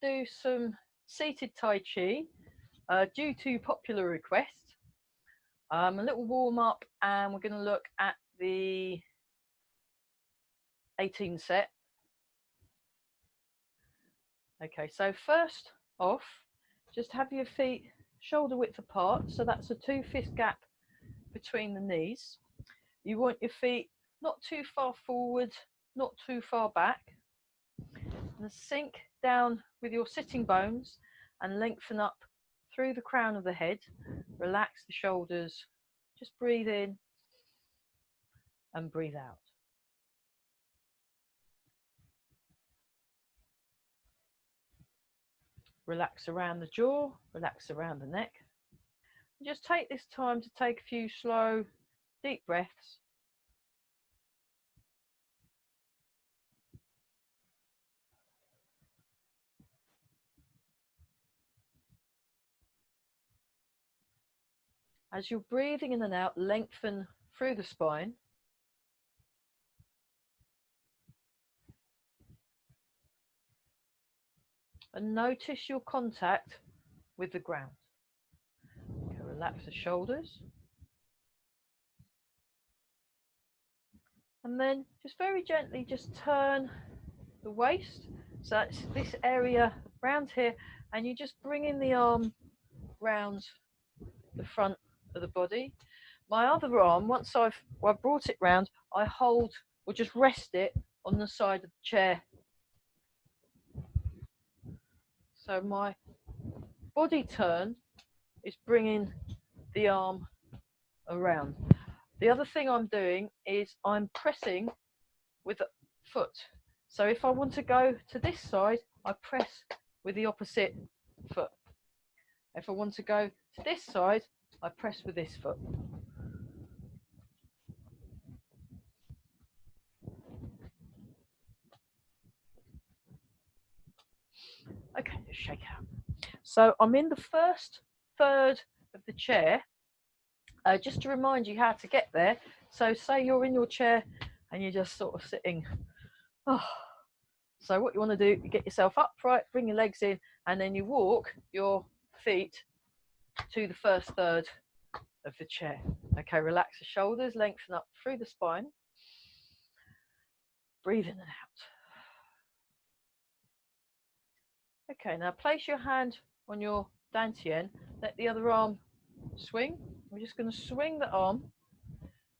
do some seated Tai Chi due to popular request. A little warm up, and we're going to look at the 18 set. Okay, so first off, just have your feet shoulder width apart, so that's a 2-fist gap between the knees. You want your feet not too far forward, not too far back, and sink down with your sitting bones and lengthen up through the crown of the head. Relax the shoulders, just breathe in and breathe out. Relax around the jaw, relax around the neck. And just take this time to take a few slow, deep breaths. As you're breathing in and out, lengthen through the spine. And notice your contact with the ground. Okay, relax the shoulders. And then just very gently just turn the waist. So that's this area round here, and you just bring in the arm round the front of the body. My other arm, once I've brought it round, I hold or just rest it on the side of the chair. So my body turn is bringing the arm around. The other thing I'm doing is I'm pressing with a foot. So if I want to go to this side, I press with the opposite foot. If I want to go to this side, I press with this foot. Okay, just shake out. So I'm in the first third of the chair. Just to remind you how to get there. So say you're in your chair and you're just sort of sitting. Oh. So what you want to do, you get yourself upright, bring your legs in, and then you walk your feet to the first third of the chair. Okay, relax the shoulders, lengthen up through the spine. Breathe in and out. Okay, now place your hand on your dantian, let the other arm swing. We're just going to swing the arm.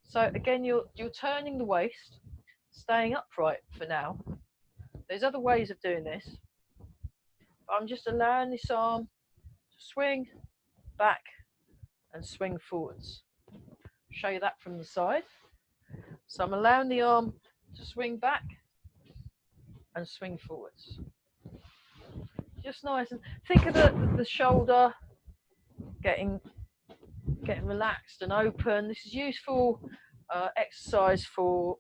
So again, you're turning the waist, staying upright for now. There's other ways of doing this, but I'm just allowing this arm to swing back and swing forwards. I'll show you that from the side. So I'm allowing the arm to swing back and swing forwards. Just nice, and think of the shoulder getting relaxed and open. This is useful exercise for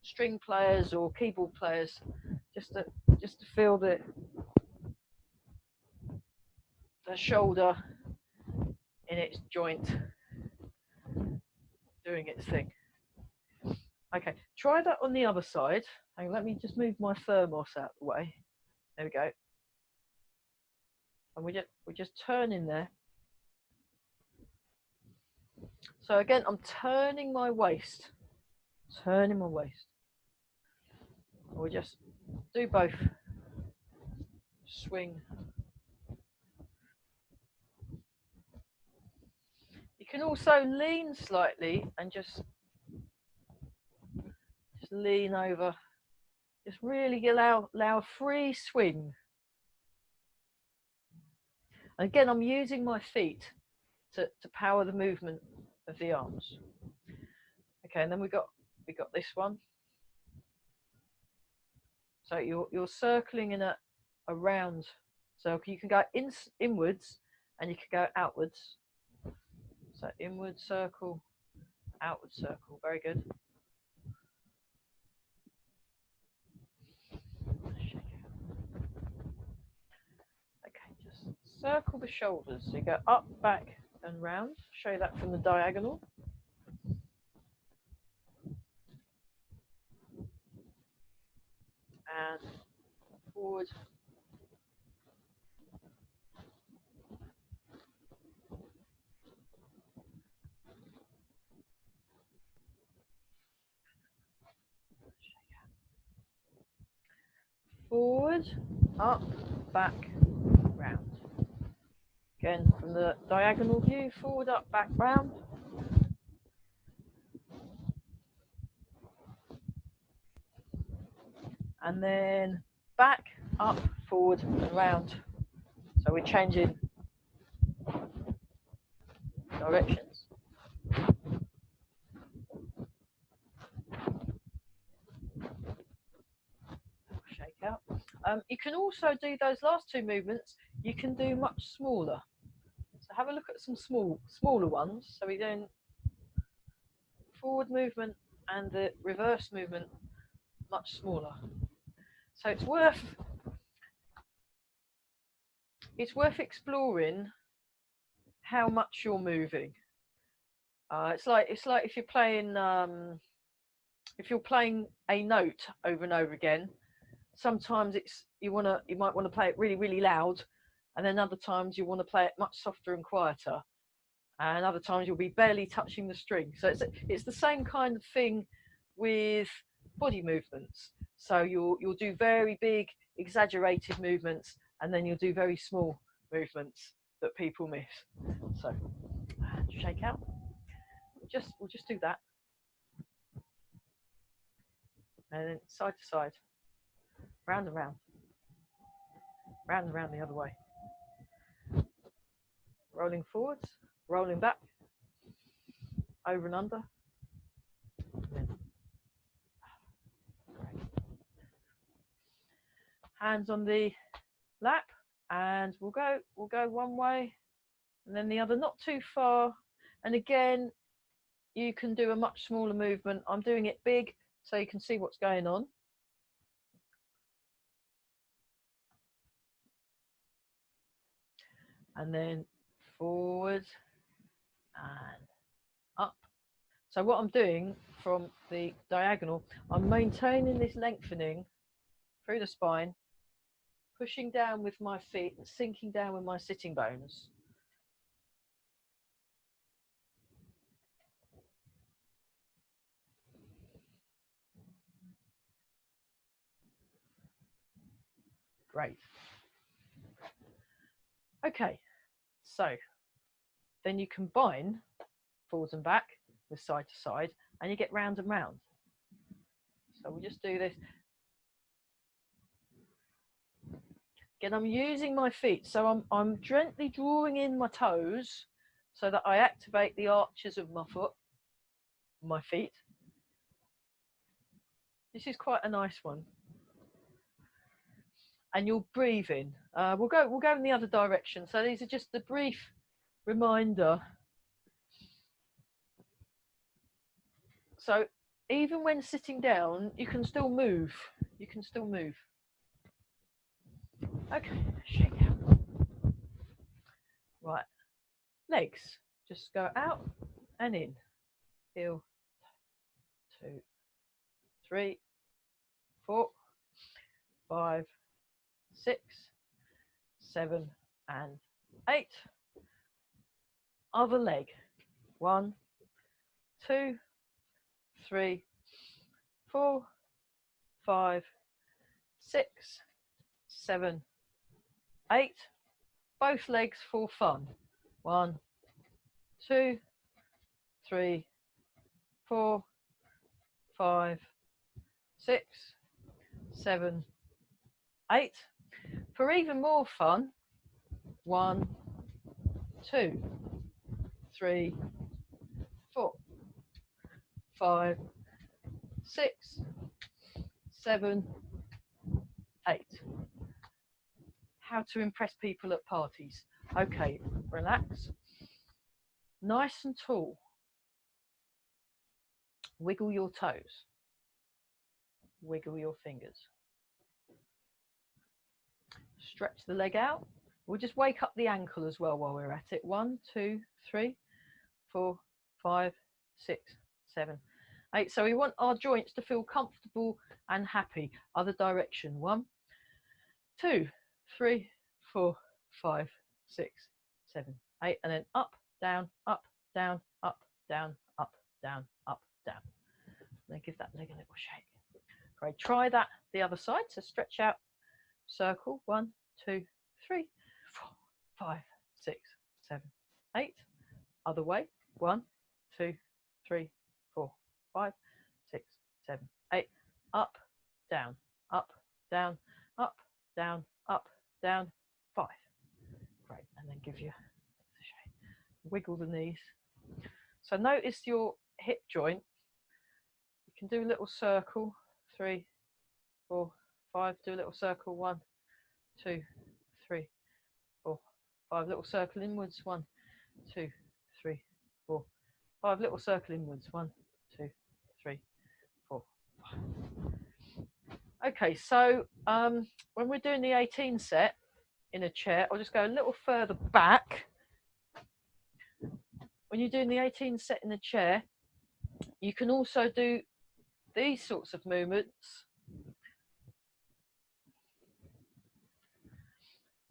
string players or keyboard players, just to feel the shoulder in its joint doing its thing. Okay, try that on the other side. Hang on, let me just move my thermos out of the way. There we go. And we're just turning there. So again, I'm turning my waist. Turning my waist. We'll just do both. Swing. You can also lean slightly and just lean over. Just really allow a free swing. And again, I'm using my feet to power the movement of the arms. Okay, and then we got this one. So you're circling in a round. So you can go inwards and you can go outwards. So inward circle, outward circle. Very good. Okay, just circle the shoulders. So you go up, back, and round. Show you that from the diagonal. And forward forward, up, back, round. Again, from the diagonal view, forward, up, back, round. And then back, up, forward, and round. So we're changing directions. Shake out. You can also do those last two movements, you can do much smaller. So have a look at some smaller ones. So we're doing forward movement and the reverse movement much smaller. So it's worth exploring how much you're moving. It's like if you're playing a note over and over again. Sometimes you might want to play it really, really loud, and then other times you want to play it much softer and quieter, and other times you'll be barely touching the string. So it's the same kind of thing with body movements. So you'll do very big, exaggerated movements, and then you'll do very small movements that people miss. So shake out. We'll just do that, and then side to side, round and round, round and round the other way. Rolling forwards, rolling back, over and under. Hands on the lap, and we'll go one way and then the other, not too far. And again, you can do a much smaller movement. I'm doing it big so you can see what's going on. And then forward and up. So what I'm doing from the diagonal, I'm maintaining this lengthening through the spine, pushing down with my feet and sinking down with my sitting bones. Great. Okay, so then you combine forwards and back with side to side, and you get round and round. So we'll just do this. Again, I'm using my feet, so I'm gently drawing in my toes so that I activate the arches of my feet. This is quite a nice one. And you're breathing. We'll go in the other direction. So these are just the brief reminder. So even when sitting down, you can still move. You can still move. Okay, shake out. Right, legs. Just go out and in. Heel, 2, 3, 4, 5, 6, 7, and 8. Other leg. 1, 2, 3, 4, 5, 6, 7, 8. Both legs for fun. 1, 2, 3, 4, 5, 6, 7, 8. For even more fun, 1, 2, 3, 4, 5, 6, 7, 8. How to impress people at parties. Okay, relax. Nice and tall. Wiggle your toes. Wiggle your fingers. Stretch the leg out. We'll just wake up the ankle as well while we're at it. 1, 2, 3, 4, 5, 6, 7, 8. So we want our joints to feel comfortable and happy. Other direction. 1, 2, 3, 4, 5, 6, 7, 8. And then up, down, up, down, up, down, up, down, up, down. Then give that leg a little shake. Great. Try that the other side. So stretch out circle, 1, 2, 3, 4, 5, 6, 7, 8. Other way, 1, 2, 3, 4, 5, 6, 7, 8. Up, down, up, down, up, down, up, down, 5. Great, and then give you wiggle the knees. So notice your hip joint. You can do a little circle, 3, 4, 5. Do a little circle, 1, 2, 3, 4, 5. Little circle inwards, 1, 2, 3, 4, 5. Little circle inwards, 1, 2, 3, 4, 5. Okay, so when we're doing the 18 set in a chair, I'll just go a little further back. When you're doing the 18 set in a chair, you can also do these sorts of movements,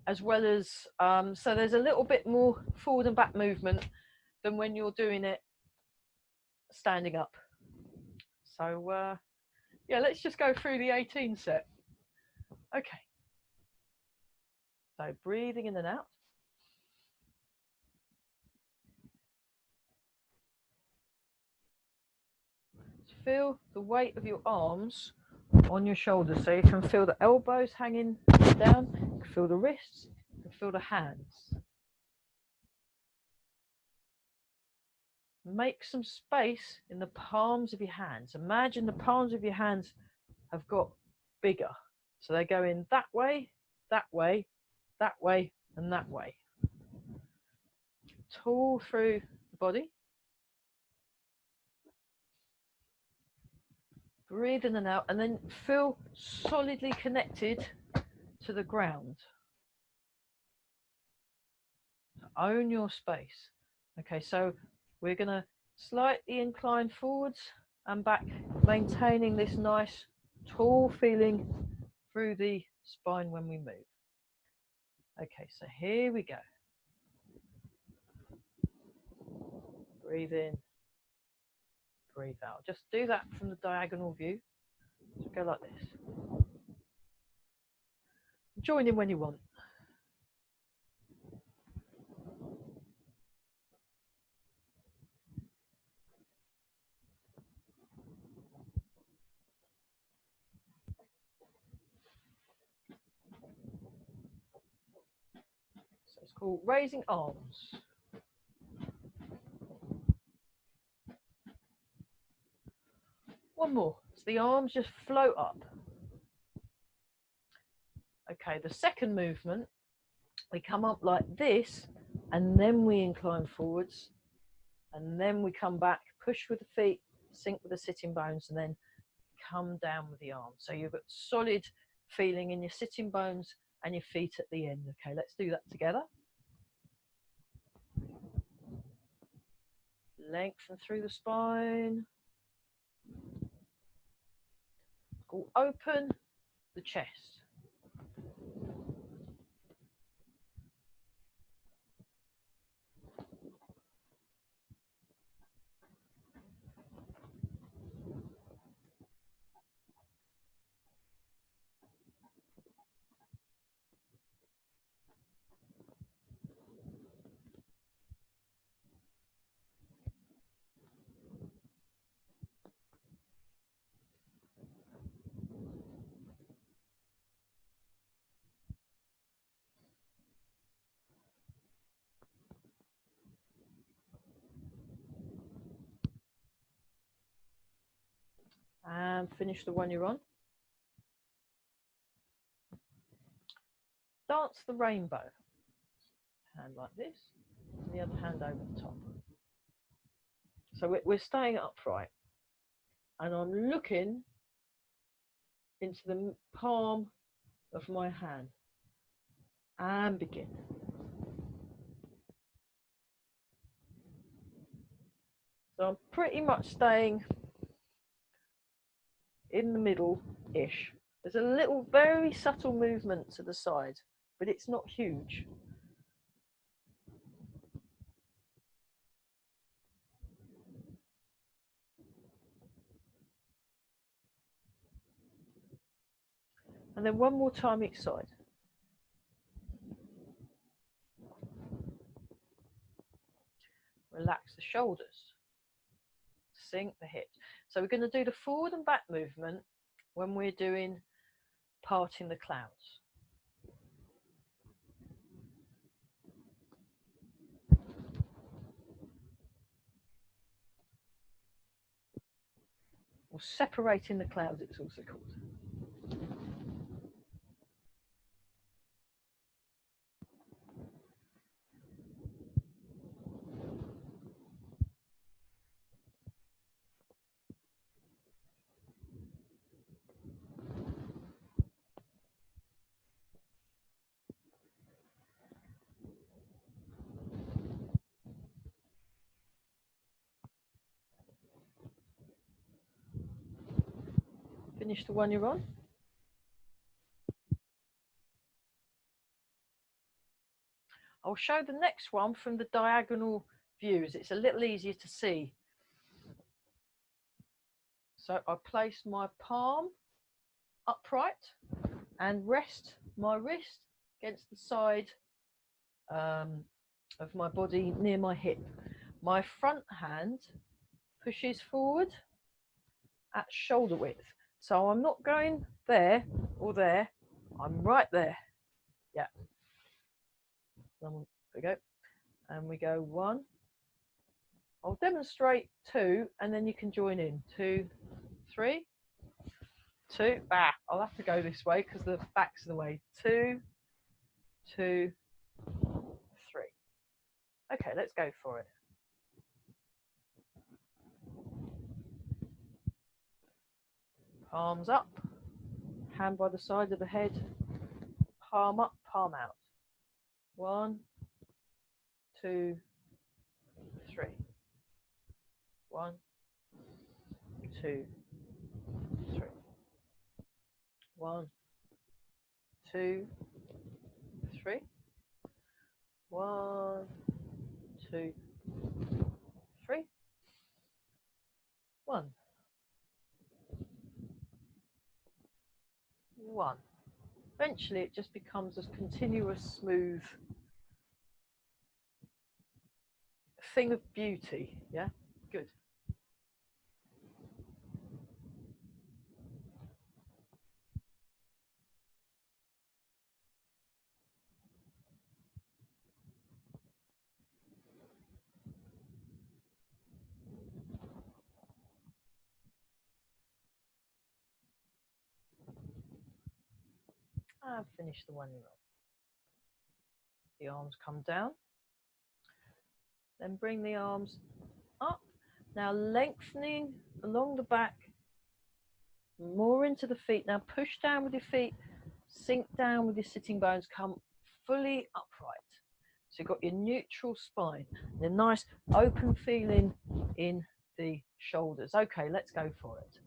as well as, so there's a little bit more forward and back movement than when you're doing it standing up. So yeah, let's just go through the 18 set. Okay. So breathing in and out. Feel the weight of your arms on your shoulders. So you can feel the elbows hanging down, you can feel the wrists, you can feel the hands. Make some space in the palms of your hands. Imagine the palms of your hands have got bigger. So they go in that way, that way, that way, and that way. Tall through the body. Breathe in and out, and then feel solidly connected to the ground. Own your space. Okay, so we're going to slightly incline forwards and back, maintaining this nice tall feeling through the spine when we move. Okay, so here we go. Breathe in, breathe out. Just do that from the diagonal view. So go like this. Join in when you want. So it's called raising arms. One more. So the arms just float up. Okay, the second movement, we come up like this, and then we incline forwards, and then we come back, push with the feet, sink with the sitting bones, and then come down with the arms. So you've got solid feeling in your sitting bones and your feet at the end. Okay, let's do that together. Lengthen through the spine. Go open the chest. And finish the one you're on. Dance the rainbow. Hand like this, and the other hand over the top. So we're staying upright. And I'm looking into the palm of my hand. And begin. So I'm pretty much staying in the middle-ish. There's a little, very subtle movement to the side, but it's not huge. And then one more time each side. Relax the shoulders. Sink the hips. So we're going to do the forward and back movement when we're doing parting the clouds. Or separating the clouds, it's also called. Finish the one you're on. I'll show the next one from the diagonal views. It's a little easier to see. So I place my palm upright and rest my wrist against the side of my body near my hip. My front hand pushes forward at shoulder width. So I'm not going there or there, I'm right there. Yeah. There we go. And we go 1. I'll demonstrate 2 and then you can join in. 2, 3, 2. I'll have to go this way because the back's in the way. 2, 2, 3. Okay, let's go for it. Palms up, hand by the side of the head, palm up, palm out. 1, 2, 3. 1, 2, 3. 1, 2, 3. 1, 2, 3. 1. 1. Eventually it just becomes a continuous, smooth thing of beauty. Yeah, good. I've finished the one you're on. The arms come down. Then bring the arms up. Now lengthening along the back, more into the feet. Now push down with your feet, sink down with your sitting bones, come fully upright. So you've got your neutral spine, the nice open feeling in the shoulders. Okay, let's go for it.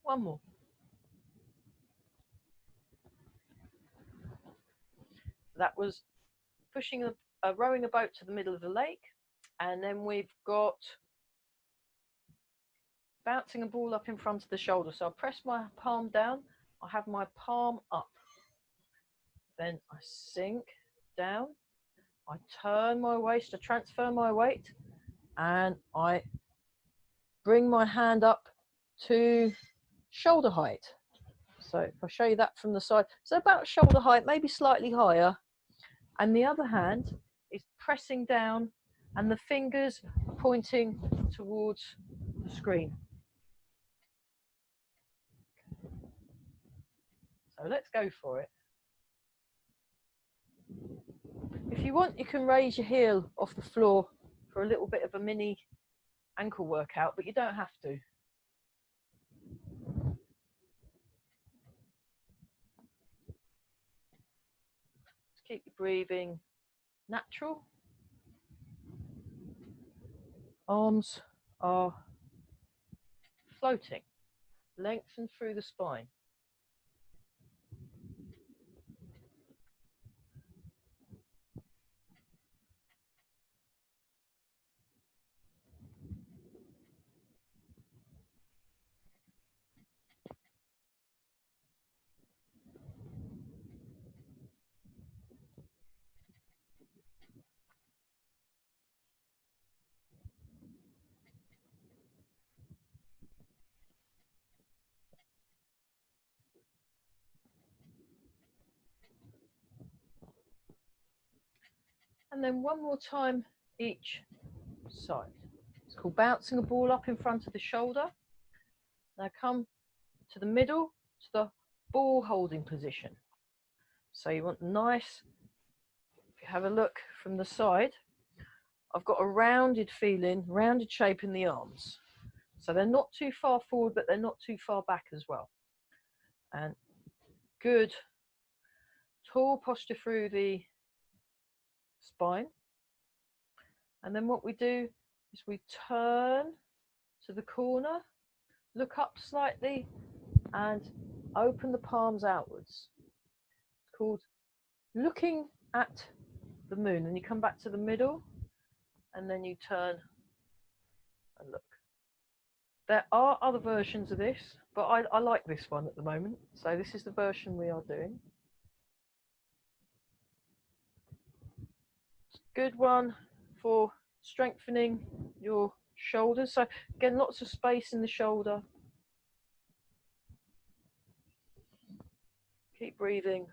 One more. That was pushing rowing a boat to the middle of the lake, and then we've got bouncing a ball up in front of the shoulder. So I press my palm down, I have my palm up, then I sink down, I turn my waist to transfer my weight, and I bring my hand up to shoulder height. So if I show you that from the side, so about shoulder height, maybe slightly higher, and the other hand is pressing down and the fingers are pointing towards the screen. So let's go for it. If you want, you can raise your heel off the floor for a little bit of a mini ankle workout, but you don't have to. Keep your breathing natural. Arms are floating, lengthen through the spine. And then one more time each side. It's called bouncing a ball up in front of the shoulder. Now come to the middle, to the ball holding position. So you want nice, if you have a look from the side, I've got a rounded feeling, rounded shape in the arms. So they're not too far forward, but they're not too far back as well. And good tall posture through the spine. And then what we do is we turn to the corner, look up slightly, and open the palms outwards. It's called looking at the moon. And you come back to the middle, and then you turn and look. There are other versions of this, but I like this one at the moment. So this is the version we are doing. It's a good one for strengthening your shoulders. So again, lots of space in the shoulder. Keep breathing.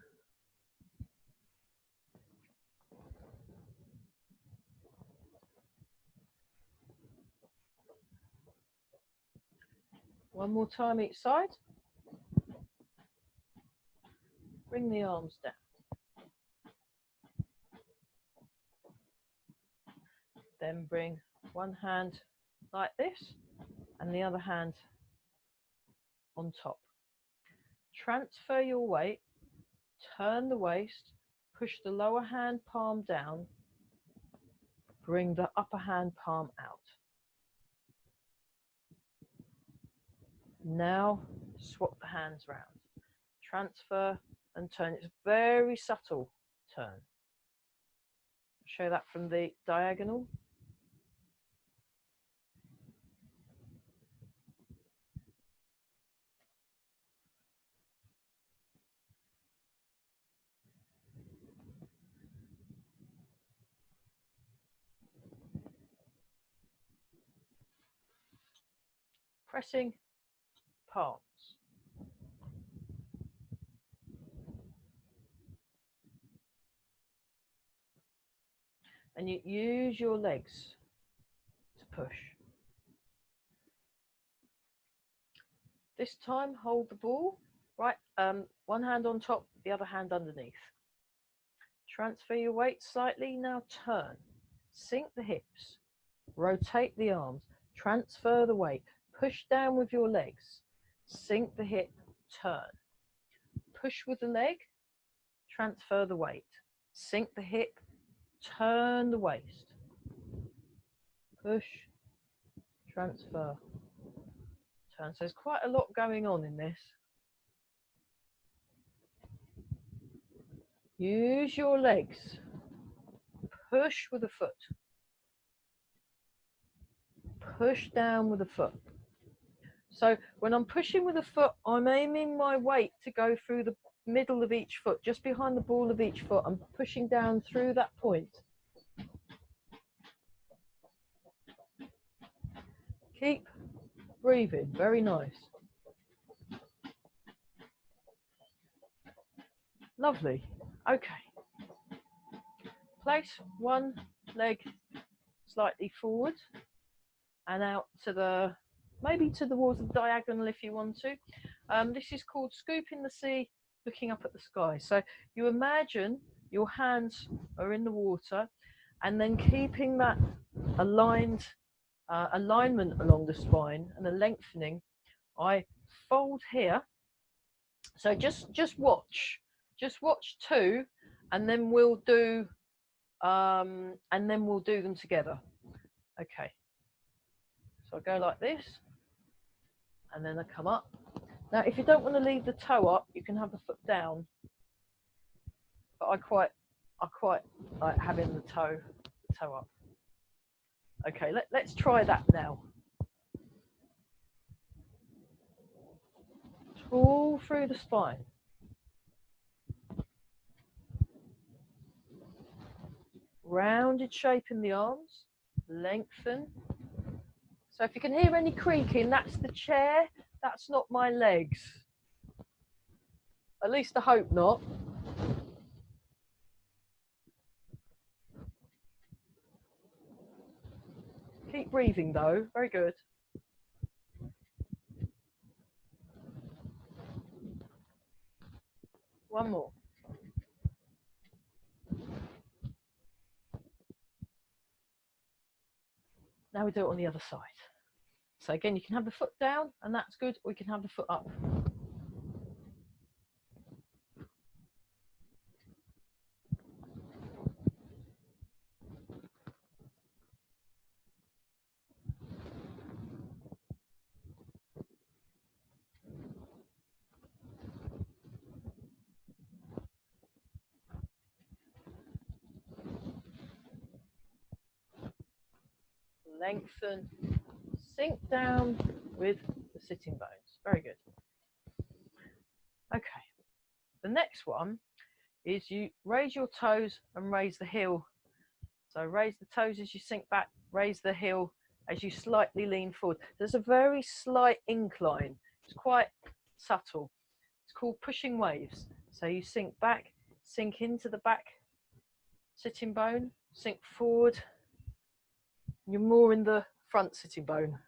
One more time each side. Bring the arms down. Then bring one hand like this and the other hand on top. Transfer your weight, turn the waist, push the lower hand palm down, bring the upper hand palm out. Now swap the hands round. Transfer and turn. It's a very subtle turn. Show that from the diagonal. Pressing palms. And you use your legs to push. This time, hold the ball, right, one hand on top, the other hand underneath. Transfer your weight slightly, now turn. Sink the hips, rotate the arms, transfer the weight, push down with your legs, sink the hip, turn. Push with the leg, transfer the weight, sink the hip, turn the waist. Push, transfer, turn. So there's quite a lot going on in this. Use your legs. Push with the foot. Push down with the foot. So when I'm pushing with the foot, I'm aiming my weight to go through the middle of each foot, just behind the ball of each foot. I'm pushing down through that point. Keep breathing. Very nice. Lovely. Okay. Place one leg slightly forward and out to the, maybe towards the diagonal if you want to. This is called scooping the sea, looking up at the sky. So you imagine your hands are in the water and then keeping that alignment along the spine and the lengthening. I fold here. So just watch just watch 2, and then we'll do them together. Okay. So I go like this, and then I come up. Now, if you don't want to leave the toe up, you can have the foot down. But I quite like having the toe up. Okay, let's try that now. All through the spine. Rounded shape in the arms. Lengthen. So if you can hear any creaking, that's the chair. That's not my legs. At least I hope not. Keep breathing though. Very good. One more. Now we do it on the other side. So again, you can have the foot down, and that's good, or you can have the foot up. Lengthen, sink down with the sitting bones. Very good. Okay, the next one is you raise your toes and raise the heel. So raise the toes as you sink back, raise the heel as you slightly lean forward. There's a very slight incline. It's quite subtle. It's called pushing waves. So you sink back, sink into the back sitting bone, sink forward. You're more in the front sitting bone.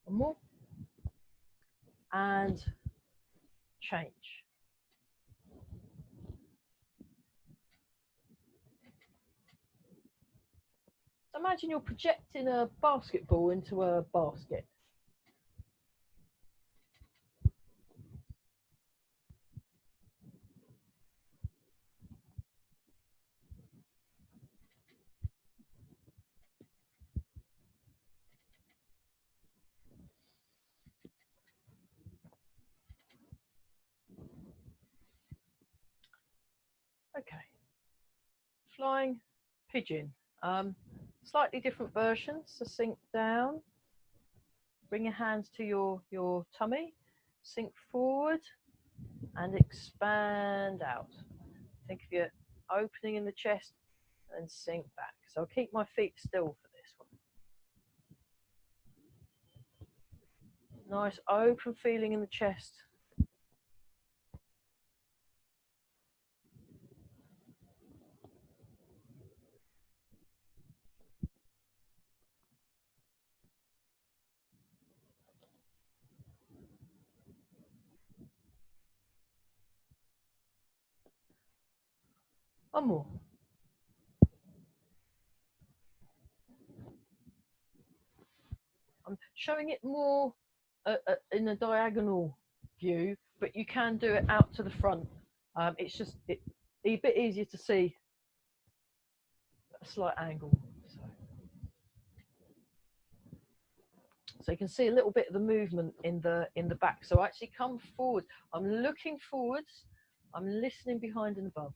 One more. And change. So imagine you're projecting a basketball into a basket. Okay. Flying pigeon. Slightly different versions. So sink down. Bring your hands to your tummy. Sink forward and expand out. Think of your opening in the chest and sink back. So I'll keep my feet still for this one. Nice open feeling in the chest. One more. I'm showing it more in a diagonal view, but you can do it out to the front. It's just a bit easier to see a slight angle. So you can see a little bit of the movement in the back. So I actually come forward. I'm looking forwards. I'm listening behind and above.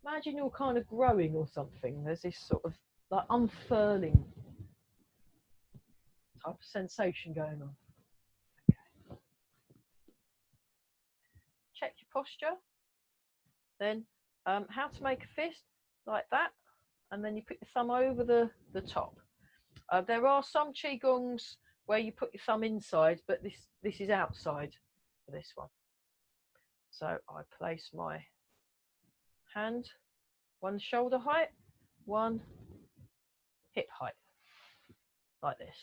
Imagine you're kind of growing or something. There's this sort of like unfurling type of sensation going on. Okay. Check your posture. Then how to make a fist like that. And then you put your thumb over the top. There are some qigongs where you put your thumb inside, but this is outside for this one. So I place my hand, one shoulder height, one hip height, like this.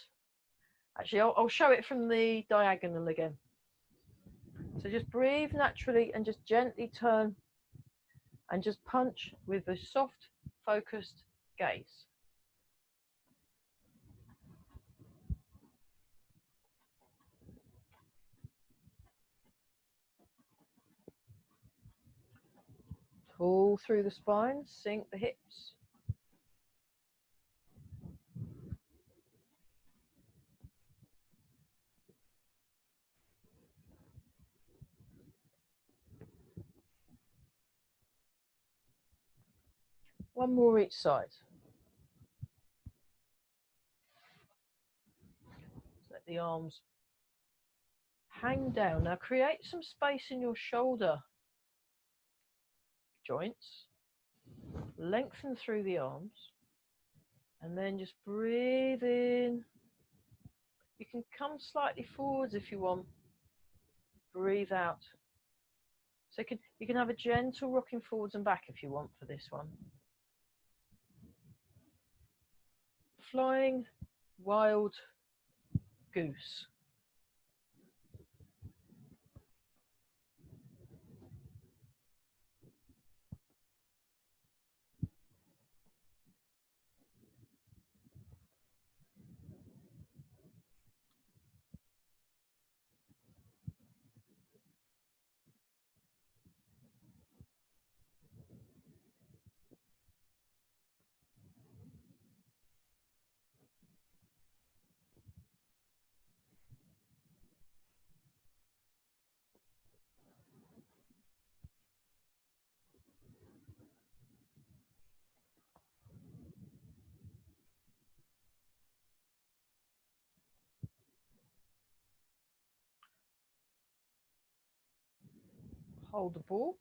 Actually, I'll show it from the diagonal again. So just breathe naturally and just gently turn and just punch with a soft, focused gaze. Pull through the spine, sink the hips. One more each side. Let the arms hang down. Now create some space in your shoulder joints. Lengthen through the arms. And then just breathe in. You can come slightly forwards if you want. Breathe out. So you can have a gentle rocking forwards and back if you want for this one. Flying wild goose. Hold the ball.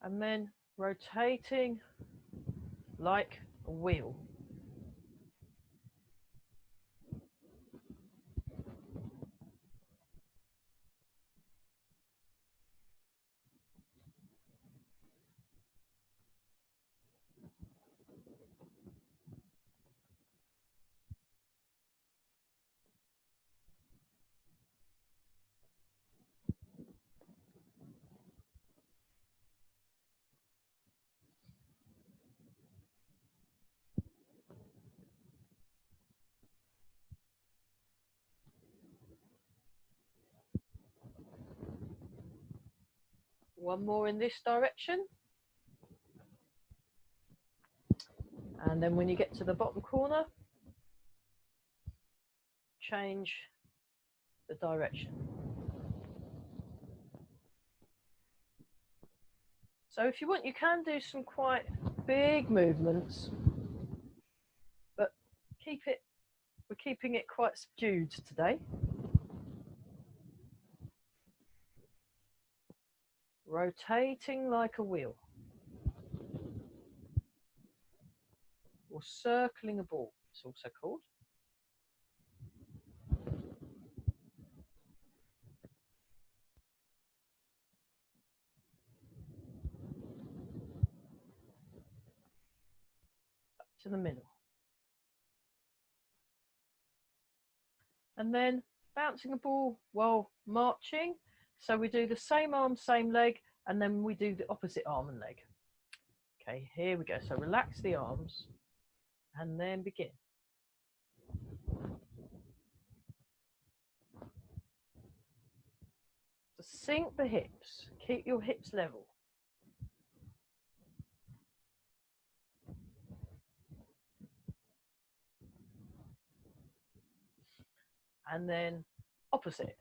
And then rotating like a wheel. One more in this direction. And then when you get to the bottom corner, change the direction. So if you want, you can do some quite big movements, but we're keeping it quite subdued today. Rotating like a wheel. Or circling a ball, it's also called. Back to the middle. And then bouncing a ball while marching. So we do the same arm, same leg, and then we do the opposite arm and leg. Okay, here we go. So relax the arms and then begin. So sink the hips, keep your hips level. And then opposite.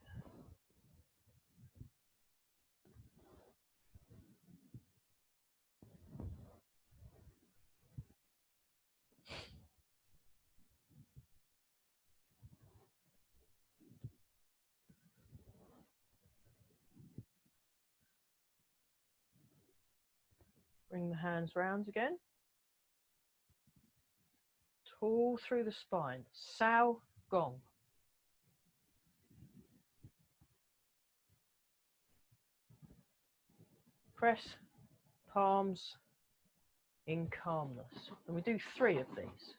Bring the hands round again. Pull through the spine. Sao Gong. Press palms in calmness. And we do 3 of these.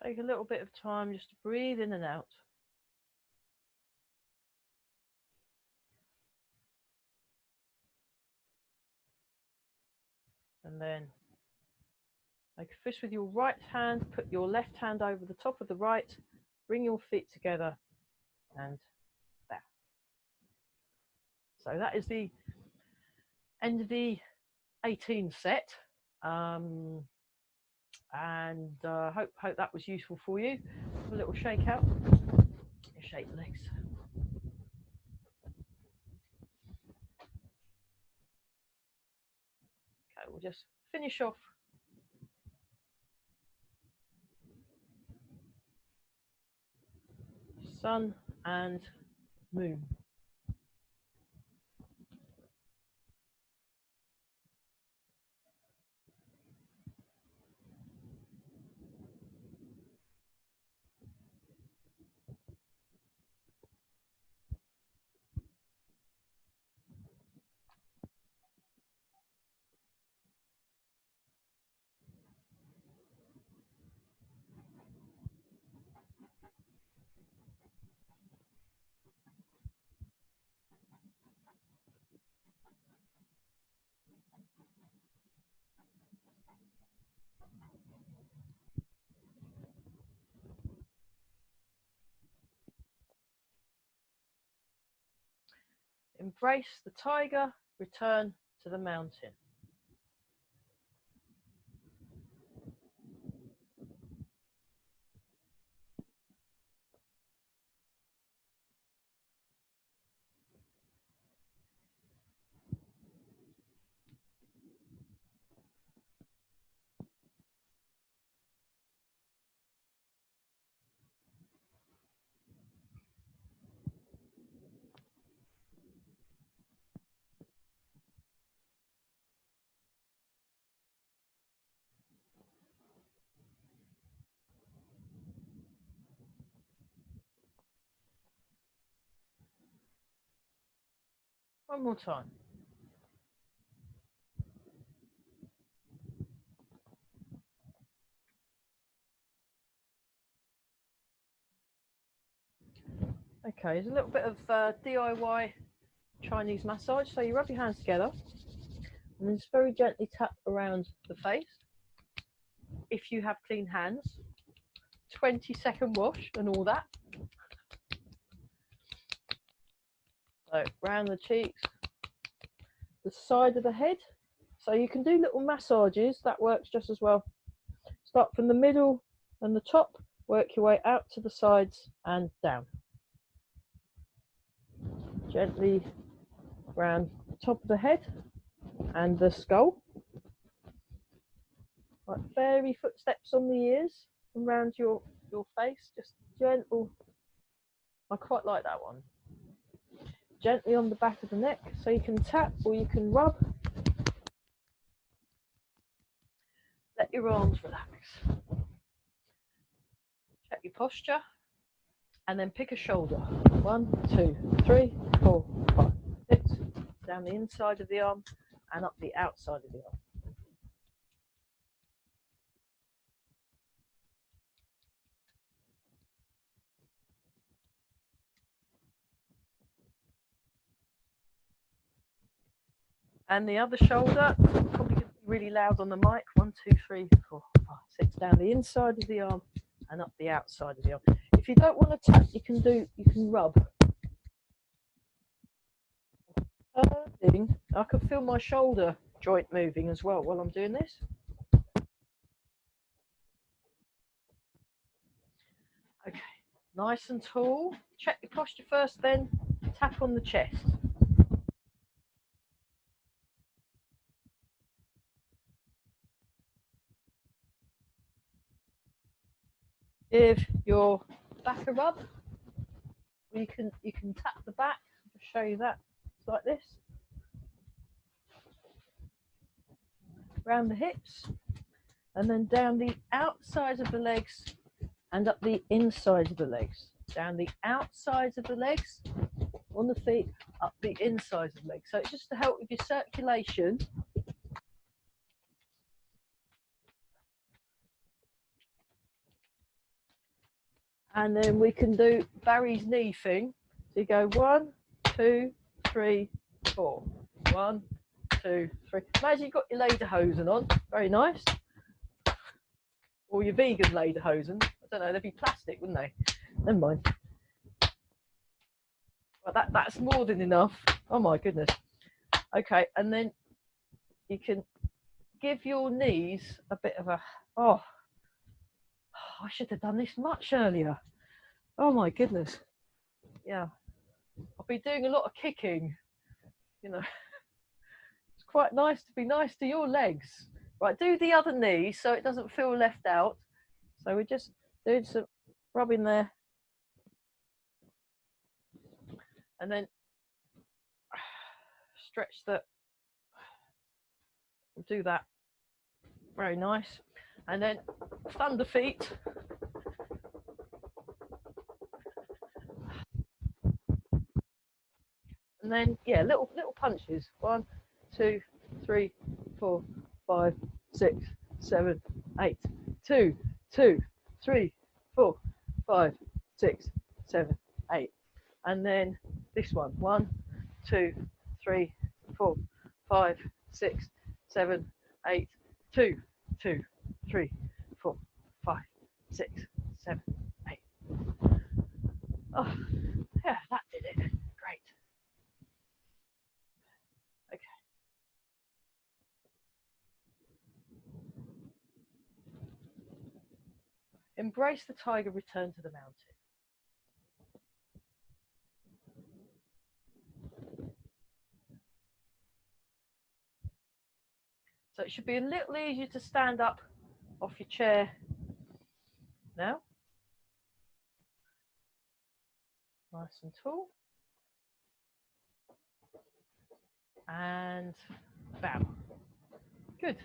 Take a little bit of time just to breathe in and out. And then make a fist with your right hand, put your left hand over the top of the right, bring your feet together and down. So that is the end of the 18 set. Hope that was useful for you. A little shake out. Shake the legs. Okay, we'll just finish off sun and moon. Embrace the tiger, return to the mountain. One more time. Okay, there's a little bit of DIY Chinese massage. So you rub your hands together and then just very gently tap around the face. If you have clean hands, 20-second wash and all that. So round the cheeks, the side of the head. So you can do little massages, that works just as well. Start from the middle and the top, work your way out to the sides and down. Gently round the top of the head and the skull. Like fairy footsteps on the ears and round your face, just gentle. I quite like that one. Gently on the back of the neck, so you can tap or you can rub. Let your arms relax. Check your posture and then pick a shoulder. 1, 2, 3, 4, 5, 6. Down the inside of the arm and up the outside of the arm. And the other shoulder, probably going to be really loud on the mic. 1, 2, 3, 4, 5, 6. Down the inside of the arm and up the outside of the arm. If you don't want to tap, you can rub. I can feel my shoulder joint moving as well while I'm doing this. Okay. Nice and tall. Check your posture first, then tap on the chest. Give your back a rub. You can tap the back. I'll show you that. It's like this. Round the hips, and then down the outsides of the legs and up the insides of the legs. Down the outsides of the legs, on the feet, up the insides of the legs. So it's just to help with your circulation. And then we can do Barry's knee thing. So you go 1, 2, 3, 4. 1, 2, 3. Imagine you've got your lederhosen on. Very nice. Or your vegan lederhosen. I don't know, they'd be plastic, wouldn't they? Never mind. Well, that's more than enough. Oh my goodness. Okay, and then you can give your knees a bit of a, oh, I should have done this much earlier. Oh my goodness. Yeah. I'll be doing a lot of kicking, you know. It's quite nice to be nice to your legs. Right, do the other knee so it doesn't feel left out. So we're just doing some rubbing there. And then stretch that. We'll do that. Very nice. And then thunder feet. And then, yeah, little punches. 1, 2, 3, 4, 5, 6, 7, 8. 2, 2, 3, 4, 5, 6, 7, 8. And then this one. 1, 2, 3, 4, 5, 6, 7, 8. 2, 2, 3, 4, 5, 6, 7, 8. Oh, yeah, that did it. Great. Okay. Embrace the tiger, return to the mountain. So it should be a little easier to stand up off your chair now. Nice and tall. And bow. Good.